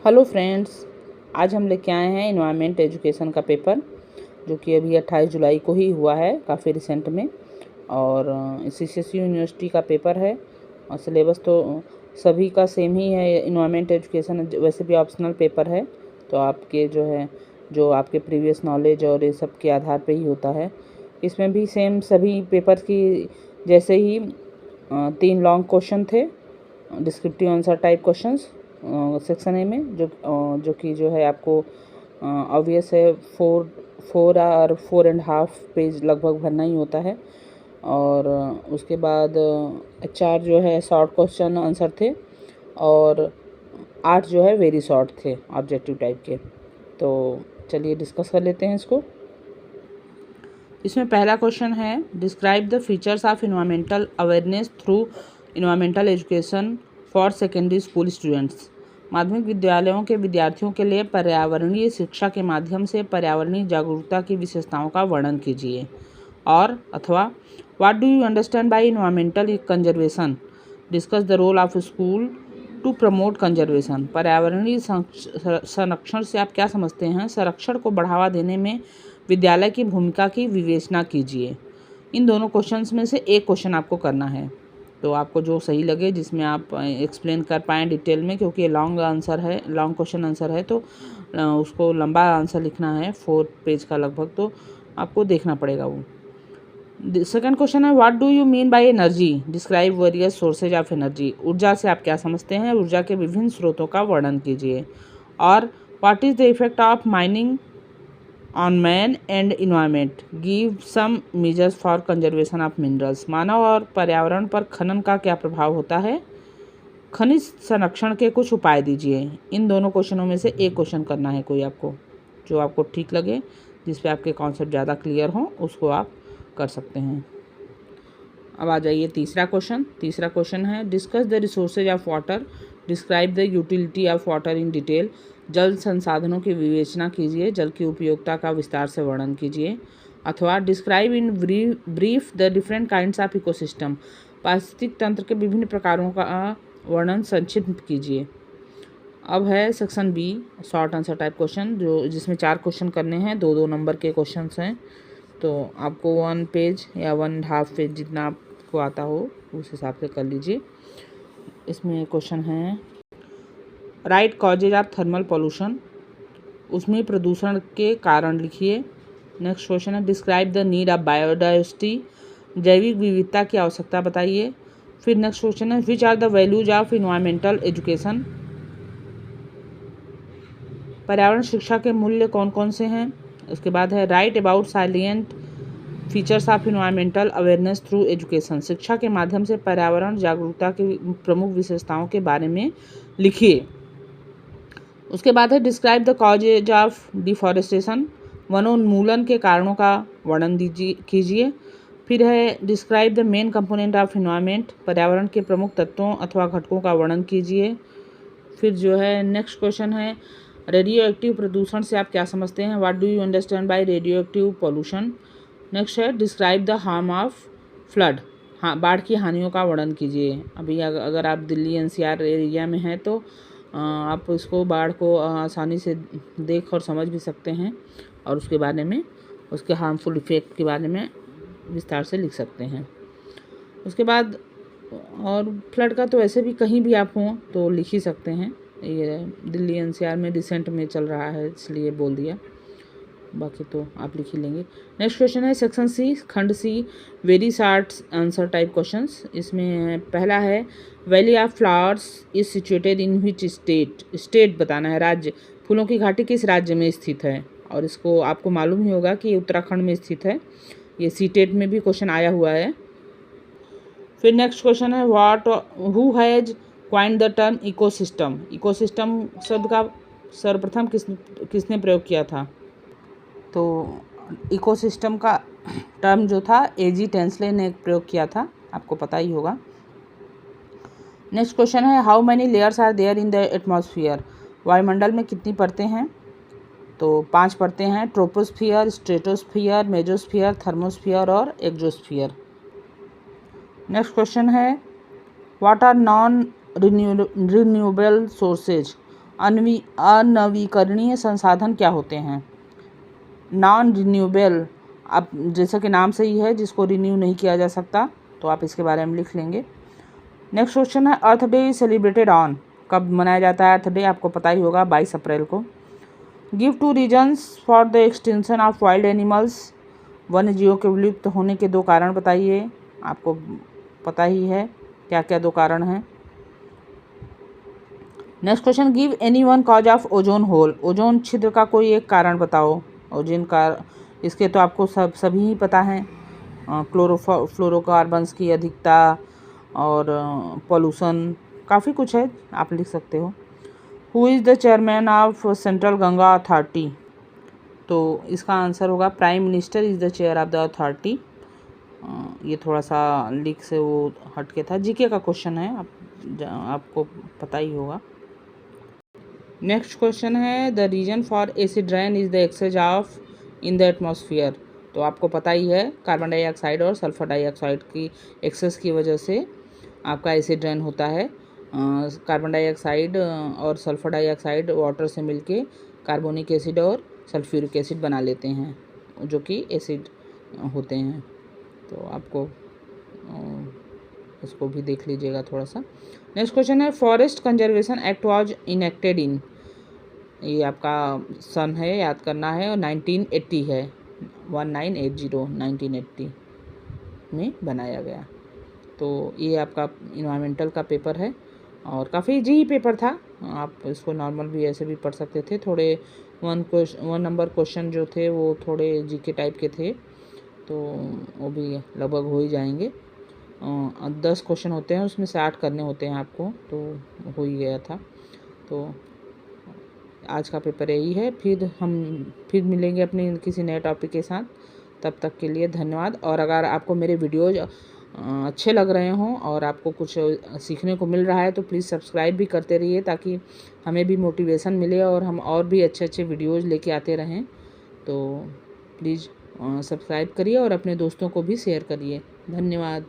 Hello friends, आज हम लेके आए हैं इन्वायरमेंट एजुकेशन का पेपर जो कि अभी 28 जुलाई को ही हुआ है, काफ़ी रिसेंट में। और CCSU यूनिवर्सिटी का पेपर है और सिलेबस तो सभी का सेम ही है। इन्वायरमेंट एजुकेशन वैसे भी ऑप्शनल पेपर है, तो आपके जो आपके प्रीवियस नॉलेज और ये सब के आधार पे ही होता है। इसमें भी सेम सभी पेपर की जैसे ही 3 लॉन्ग क्वेश्चन थे, descriptive answer type questions section A में, जो कि जो है आपको ऑब्वियस है 4 और 4.5 पेज लगभग भरना ही होता है। और उसके बाद 4 जो है शॉर्ट क्वेश्चन आंसर थे और 8 जो है वेरी शॉर्ट थे ऑब्जेक्टिव टाइप के। तो चलिए डिस्कस कर लेते हैं इसको। इसमें पहला क्वेश्चन है, describe the features of environmental awareness through environmental education for secondary school students. माध्यमिक विद्यालयों के विद्यार्थियों के लिए पर्यावरणीय शिक्षा के माध्यम से पर्यावरणीय जागरूकता की विशेषताओं का वर्णन कीजिए। और अथवा what do you understand by environmental conservation, discuss the role of school to promote conservation. पर्यावरणीय संरक्षण से आप क्या समझते हैं, संरक्षण को बढ़ावा देने में विद्यालय की भूमिका की विवेचना कीजिए। इन दोनों क्वेश्चंस में से एक क्वेश्चन आपको करना है, तो आपको जो सही लगे जिसमें आप एक्सप्लेन कर पाएँ डिटेल में, क्योंकि ये लॉन्ग क्वेश्चन आंसर है, तो उसको लंबा आंसर लिखना है 4 पेज का लगभग, तो आपको देखना पड़ेगा वो। सेकंड क्वेश्चन है, what do you mean by energy, describe various sources of energy. ऊर्जा से आप क्या समझते हैं, ऊर्जा के विभिन्न स्रोतों का वर्णन कीजिए। और what is the effect of mining on man and environment, give some measures for conservation of minerals. मानव और पर्यावरण पर खनन का क्या प्रभाव होता है, खनिज संरक्षण के कुछ उपाय दीजिए। इन दोनों क्वेश्चनों में से एक क्वेश्चन करना है कोई आपको, जो आपको ठीक लगे, जिस पे आपके कॉन्सेप्ट ज़्यादा क्लियर हो, उसको आप कर सकते हैं। अब आ जाइए तीसरा क्वेश्चन है, discuss the resources of water, describe the utility of water in detail. जल संसाधनों की विवेचना कीजिए, जल की उपयोगिता का विस्तार से वर्णन कीजिए। अथवा describe in brief the different kinds of ecosystem, पारिस्थितिक तंत्र के विभिन्न प्रकारों का वर्णन संक्षिप्त कीजिए। अब है section B, short answer type question, जिसमें 4 क्वेश्चन करने हैं, 2-2 नंबर के क्वेश्चन हैं। तो आपको 1 पेज या 1.5 पेज जितना आपको आता हो उस हिसाब से कर लीजिए। इसमें क्वेश्चन है, write causes of thermal pollution, उसमें प्रदूषण के कारण लिखिए। नेक्स्ट क्वेश्चन है, describe the need of biodiversity, जैविक विविधता की आवश्यकता बताइए। फिर नेक्स्ट क्वेश्चन है, which are the values of environmental education, पर्यावरण शिक्षा के मूल्य कौन कौन से हैं। उसके बाद है, write about salient features of environmental awareness through education, शिक्षा के माध्यम से पर्यावरण जागरूकता की प्रमुख विशेषताओं के बारे में लिखिए। उसके बाद है, describe the causes of deforestation, वनोन्मूलन के कारणों का वर्णन कीजिए। फिर है, describe the main component of environment, पर्यावरण के प्रमुख तत्वों अथवा घटकों का वर्णन कीजिए। फिर जो है नेक्स्ट क्वेश्चन है, रेडियो एक्टिव प्रदूषण से आप क्या समझते हैं, what do you understand by radioactive pollution. Next है, describe the harm of flood, बाढ़ की हानियों का वर्णन कीजिए। अभी अगर आप दिल्ली NCR एरिया में हैं तो आप इसको बाढ़ को आसानी से देख और समझ भी सकते हैं, और उसके बारे में, उसके हार्मफुल इफ़ेक्ट के बारे में विस्तार से लिख सकते हैं। उसके बाद और फ्लड का तो ऐसे भी कहीं भी आप हों तो लिख ही सकते हैं, ये दिल्ली NCR में रिसेंट में चल रहा है इसलिए बोल दिया, बाकी तो आप लिख ही लेंगे। नेक्स्ट क्वेश्चन है सेक्शन सी, खंड C, very short answer type questions. इसमें पहला है, valley of flowers is situated in which state, state बताना है, राज्य। फूलों की घाटी किस राज्य में स्थित है, और इसको आपको मालूम ही होगा कि उत्तराखंड में स्थित है, ये सीटेट में भी क्वेश्चन आया हुआ है। फिर नेक्स्ट क्वेश्चन है, what who has coined the term ecosystem, ecosystem शब्द का सर्वप्रथम किसने प्रयोग किया था। तो इकोसिस्टम का टर्म जो था A.G. टेंसले ने प्रयोग किया था, आपको पता ही होगा। नेक्स्ट क्वेश्चन है, how many layers are there in the atmosphere, वायुमंडल में कितनी परतें हैं। तो 5 परतें हैं, ट्रोपोस्फियर, स्ट्रेटोस्फियर, मेजोस्फियर, थर्मोस्फियर और एक्सोस्फियर। नेक्स्ट क्वेश्चन है, what are non renewable sources, अनवीकरणीय संसाधन क्या होते हैं? नॉन रिन्यूएबल, अब जैसा कि नाम से ही है, जिसको रिन्यू नहीं किया जा सकता, तो आप इसके बारे में लिख लेंगे। नेक्स्ट क्वेश्चन है अर्थ डे इज सेलिब्रेटेड ऑन, कब मनाया जाता है अर्थ डे? आपको पता ही होगा, 22 अप्रैल को। Give 2 reasons for the extension of wild animals, वन्य जीवों के विलुप्त होने के 2 कारण बताइए। आपको पता ही है क्या क्या 2 कारण हैं। Next question, give any one cause of ozone hole, ozone छिद्र का कोई एक कारण बताओ। ओजोन का, इसके तो आपको सभी ही पता हैं, फ्लोरोकार्बन्स की अधिकता और पोल्यूशन, काफ़ी कुछ है, आप लिख सकते हो। Who is the chairman of central Ganga authority, तो इसका आंसर होगा prime minister is the chair of the authority. ये थोड़ा सा लीक से वो हट के था, जीके का क्वेश्चन है, आपको पता ही होगा। नेक्स्ट क्वेश्चन है the reason for acid rain is the exchange of in the atmosphere, तो आपको पता ही है, कार्बन डाइऑक्साइड और सल्फर डाइऑक्साइड की एक्सेस की वजह से आपका एसिड रेन होता है। कार्बन डाइऑक्साइड और सल्फर डाइऑक्साइड वाटर से मिलके कार्बोनिक एसिड और सल्फ्यूरिक एसिड बना लेते हैं, जो कि एसिड होते हैं। तो आपको इसको भी देख लीजिएगा थोड़ा सा। नेक्स्ट क्वेश्चन है forest conservation act was enacted इन, ये आपका सन है, याद करना है, और 1980 है, 1980 में बनाया गया। तो ये आपका इन्वायरमेंटल का पेपर है और काफ़ी इजी ही पेपर था, आप इसको नॉर्मल भी ऐसे भी पढ़ सकते थे। थोड़े 1 नंबर क्वेश्चन जो थे वो थोड़े जीके टाइप के थे, तो वो भी लगभग हो ही जाएंगे। 10 क्वेश्चन होते हैं, उसमें से 8 करने होते हैं आपको, तो हो ही गया था। तो आज का पेपर यही है, फिर मिलेंगे अपने किसी नए टॉपिक के साथ। तब तक के लिए धन्यवाद। और अगर आपको मेरे वीडियोज़ अच्छे लग रहे हों और आपको कुछ सीखने को मिल रहा है तो प्लीज़ सब्सक्राइब भी करते रहिए, ताकि हमें भी मोटिवेशन मिले और हम और भी अच्छे अच्छे वीडियोज़ लेके आते रहें। तो प्लीज़ सब्सक्राइब करिए और अपने दोस्तों को भी शेयर करिए। धन्यवाद।